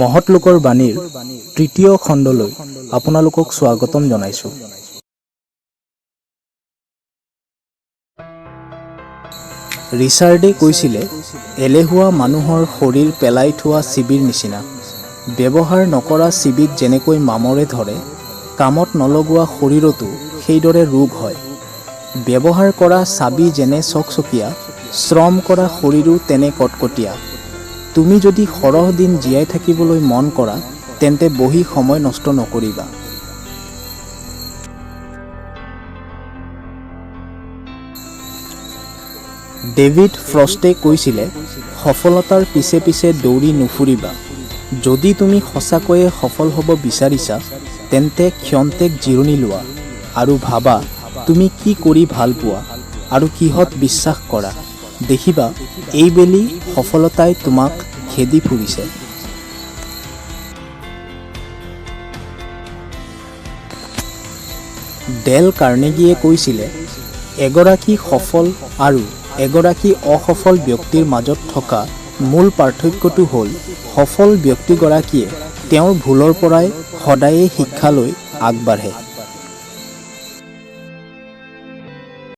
মহৎ লোকৰ বাণীৰ তৃতীয় খণ্ডলৈ আপোনালোকক স্বাগতম জনাইছো। ৰিচাৰ্ডে কৈছিলে, এলেহুৱা মানুহৰ শৰীৰ পেলাই থোৱা চিবিৰ নিচিনা। ব্যৱহাৰ নকৰা চিবিত যেনেকৈ মামৰে ধৰে, কামত নলগোৱা শৰীৰতো সেইদৰে ৰোগ হয়। ব্যৱহাৰ কৰা চাবি যেনে চকচকীয়া, শ্ৰম কৰা শৰীৰো তেনে কটকটীয়া। তুমি যদি সৰহ দিন জীয়াই থাকিবলৈ মন কৰা, তেন্তে বহি সময় নষ্ট নকৰিবা। ডেভিড ফ্ৰষ্টে কৈছিলে, সফলতাৰ পিছে পিছে দৌৰি নুফুৰিবা। যদি তুমি সঁচাকৈয়ে সফল হ'ব বিচাৰিছা, তেন্তে ক্ষন্তেক জিৰণি লোৱা আৰু ভাবা তুমি কি কৰি ভাল পোৱা আৰু কিহত বিশ্বাস কৰা। দেখিবা এইবেলি সফলতাই তোমাক খেদি ফুৰিছে। ডেল কাৰ্নেগীয়ে কৈছিলে, এগৰাকী সফল আৰু এগৰাকী অসফল ব্যক্তিৰ মাজত থকা মূল পাৰ্থক্যটো হ'ল, সফল ব্যক্তিগৰাকীয়ে তেওঁৰ ভুলৰ পৰাই সদায়েই শিক্ষা লৈ আগবাঢ়ে।